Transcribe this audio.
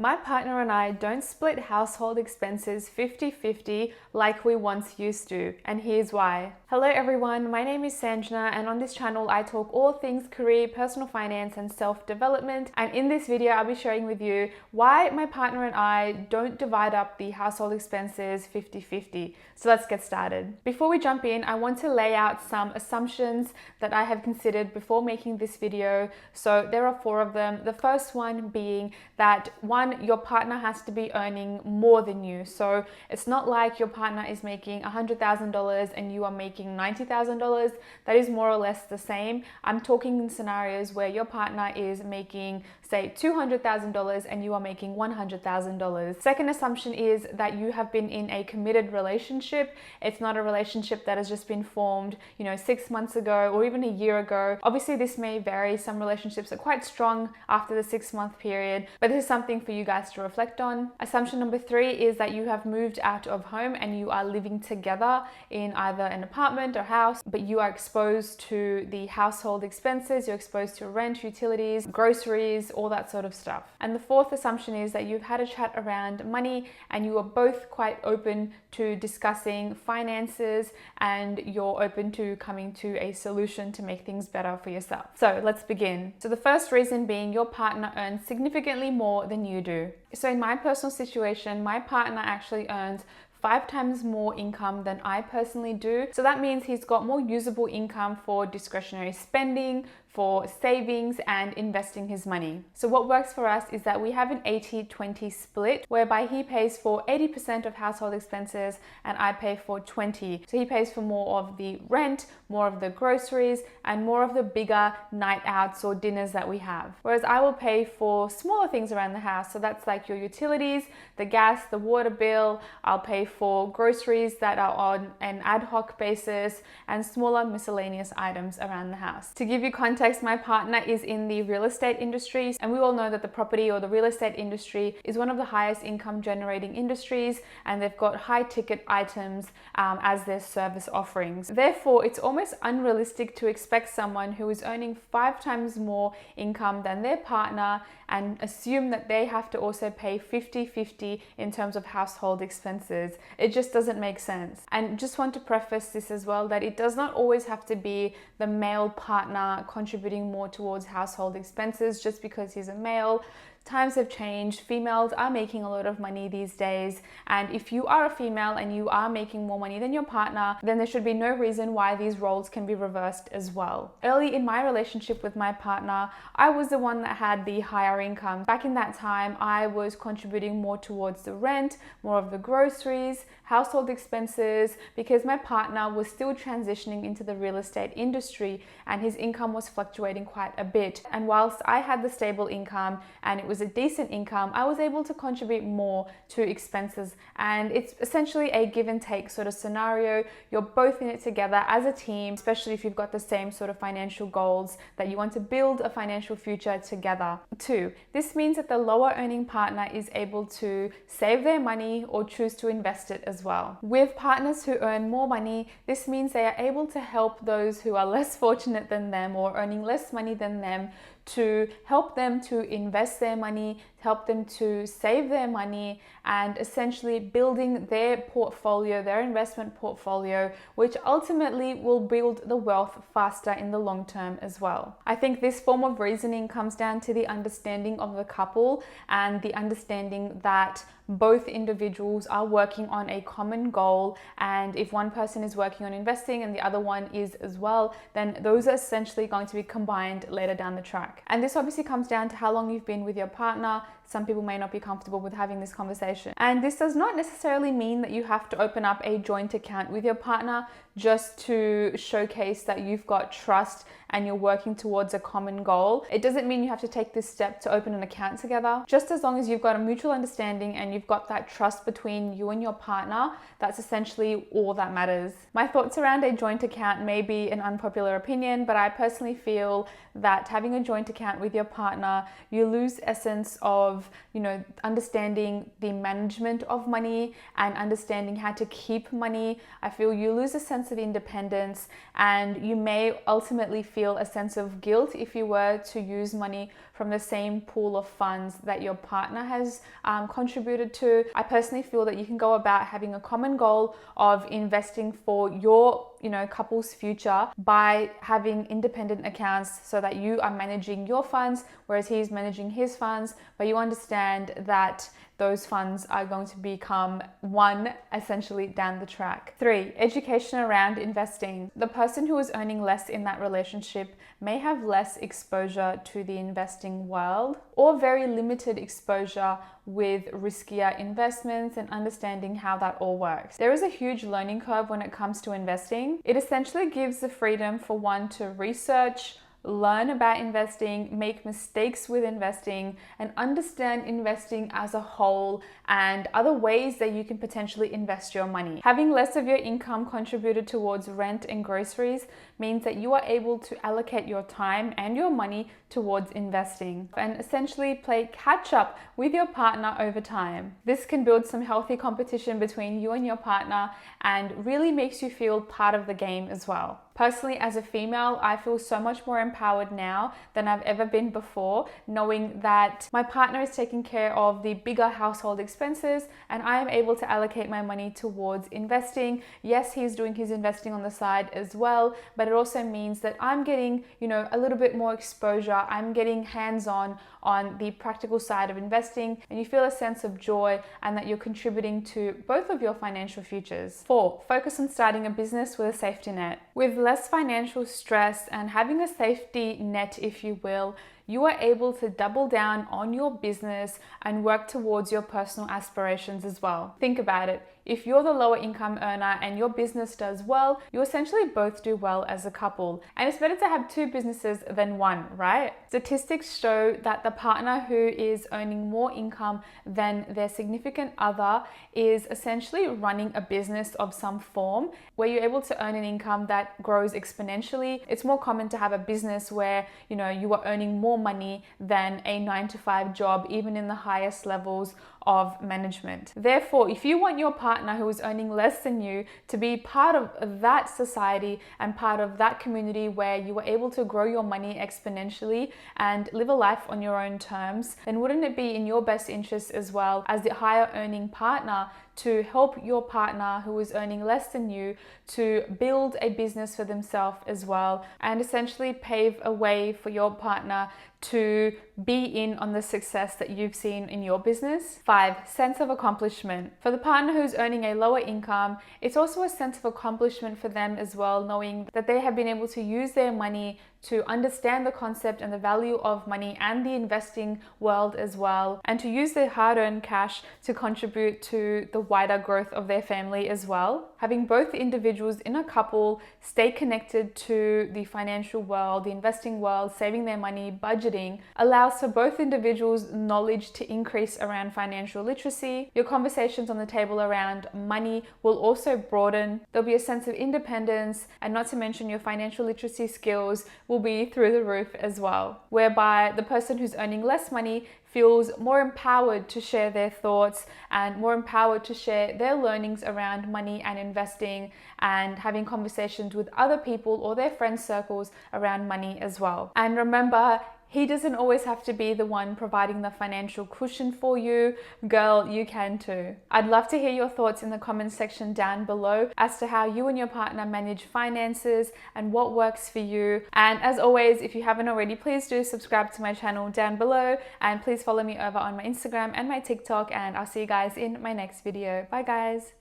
My partner and I don't split household expenses 50-50 like we once used to, and here's why. Hello everyone, my name is Sanjana, and on this channel I talk all things career, personal finance and self-development, and in this video I'll be sharing with you why my partner and I don't divide up the household expenses 50-50. So let's get started. Before we jump in, I want to lay out some assumptions that I have considered before making this video. So there are 4 of them. The first one being that your partner has to be earning more than you. So it's not like your partner is making $100,000 and you are making $90,000. That is more or less the same. I'm talking in scenarios where your partner is making, say, $200,000 and you are making $100,000. Second assumption is that you have been in a committed relationship. It's not a relationship that has just been formed, 6 months ago or even a year ago. Obviously, this may vary. Some relationships are quite strong after the 6-month period, but this is something for you guys to reflect on. Assumption number 3 is that you have moved out of home and you are living together in either an apartment or house, but you are exposed to the household expenses, you're exposed to rent, utilities, groceries, all that sort of stuff. And the 4th assumption is that you've had a chat around money and you are both quite open to discussing finances and you're open to coming to a solution to make things better for yourself. So let's begin. So the first reason being your partner earns significantly more than you do. So in my personal situation, my partner actually earns 5 times more income than I personally do. So that means he's got more usable income for discretionary spending, for savings and investing his money. So what works for us is that we have an 80-20 split whereby he pays for 80% of household expenses and I pay for 20. So he pays for more of the rent, more of the groceries and more of the bigger night outs or dinners that we have. Whereas I will pay for smaller things around the house. So that's like your utilities, the gas, the water bill. I'll pay for groceries that are on an ad hoc basis and smaller miscellaneous items around the house. To give you context, my partner is in the real estate industry, and we all know that the property or the real estate industry is one of the highest income generating industries, and they've got high ticket items as their service offerings. Therefore, it's almost unrealistic to expect someone who is earning 5 times more income than their partner and assume that they have to also pay 50-50 in terms of household expenses. It just doesn't make sense. And just want to preface this as well, that it does not always have to be the male partner contributing more towards household expenses just because he's a male. Times have changed. Females are making a lot of money these days. And if you are a female and you are making more money than your partner, then there should be no reason why these roles can be reversed as well. Early in my relationship with my partner, I was the one that had the higher income. Back in that time, I was contributing more towards the rent, more of the groceries, household expenses, because my partner was still transitioning into the real estate industry and his income was fluctuating quite a bit. And whilst I had the stable income and it was a decent income, I was able to contribute more to expenses. And it's essentially a give and take sort of scenario. You're both in it together as a team, especially if you've got the same sort of financial goals that you want to build a financial future together. 2, this means that the lower earning partner is able to save their money or choose to invest it as well. With partners who earn more money, this means they are able to help those who are less fortunate than them or earning less money than them, to help them to invest their money, help them to save their money, and essentially building their portfolio, their investment portfolio, which ultimately will build the wealth faster in the long term as well. I think this form of reasoning comes down to the understanding of the couple and the understanding that both individuals are working on a common goal, and if one person is working on investing and the other one is as well, then those are essentially going to be combined later down the track. And this obviously comes down to how long you've been with your partner. Some people may not be comfortable with having this conversation. And this does not necessarily mean that you have to open up a joint account with your partner just to showcase that you've got trust and you're working towards a common goal. It doesn't mean you have to take this step to open an account together. Just as long as you've got a mutual understanding and you've got that trust between you and your partner, that's essentially all that matters. My thoughts around a joint account may be an unpopular opinion, but I personally feel that having a joint account with your partner, you lose essence of, understanding the management of money and understanding how to keep money. I feel you lose a sense of independence and you may ultimately feel a sense of guilt if you were to use money from the same pool of funds that your partner has contributed to. I personally feel that you can go about having a common goal of investing for your couple's future by having independent accounts so that you are managing your funds, whereas he's managing his funds, but you understand that those funds are going to become one essentially down the track. 3, education around investing. The person who is earning less in that relationship may have less exposure to the investing world or very limited exposure with riskier investments and understanding how that all works. There is a huge learning curve when it comes to investing. It essentially gives the freedom for one to research, learn about investing, make mistakes with investing, and understand investing as a whole and other ways that you can potentially invest your money. Having less of your income contributed towards rent and groceries means that you are able to allocate your time and your money towards investing and essentially play catch up with your partner over time. This can build some healthy competition between you and your partner and really makes you feel part of the game as well. Personally, as a female, I feel so much more empowered now than I've ever been before, knowing that my partner is taking care of the bigger household expenses and I am able to allocate my money towards investing. Yes, he's doing his investing on the side as well, but it also means that I'm getting, a little bit more exposure. I'm getting hands-on on the practical side of investing, and you feel a sense of joy and that you're contributing to both of your financial futures. 4, focus on starting a business with a safety net. With less financial stress and having a safety net, if you will, you are able to double down on your business and work towards your personal aspirations as well. Think about it. If you're the lower income earner and your business does well, you essentially both do well as a couple. And it's better to have 2 businesses than 1, right? Statistics show that the partner who is earning more income than their significant other is essentially running a business of some form where you're able to earn an income that grows exponentially. It's more common to have a business where, you are earning more money than a 9-to-5 job, even in the highest levels of management. Therefore, if you want your partner who is earning less than you to be part of that society and part of that community where you are able to grow your money exponentially and live a life on your own terms, then wouldn't it be in your best interest as well as the higher earning partner to help your partner who is earning less than you to build a business for themselves as well and essentially pave a way for your partner to be in on the success that you've seen in your business? 5, sense of accomplishment. For the partner who's earning a lower income, it's also a sense of accomplishment for them as well, knowing that they have been able to use their money to understand the concept and the value of money and the investing world as well, and to use their hard-earned cash to contribute to the wider growth of their family as well. Having both individuals in a couple stay connected to the financial world, the investing world, saving their money, budgeting, allows for both individuals' knowledge to increase around financial literacy. Your conversations on the table around money will also broaden. There'll be a sense of independence, and not to mention your financial literacy skills will be through the roof as well, whereby the person who's earning less money feels more empowered to share their thoughts and more empowered to share their learnings around money and investing and having conversations with other people or their friend circles around money as well. And remember, he doesn't always have to be the one providing the financial cushion for you. Girl, you can too. I'd love to hear your thoughts in the comments section down below as to how you and your partner manage finances and what works for you. And as always, if you haven't already, please do subscribe to my channel down below and please follow me over on my Instagram and my TikTok, and I'll see you guys in my next video. Bye guys.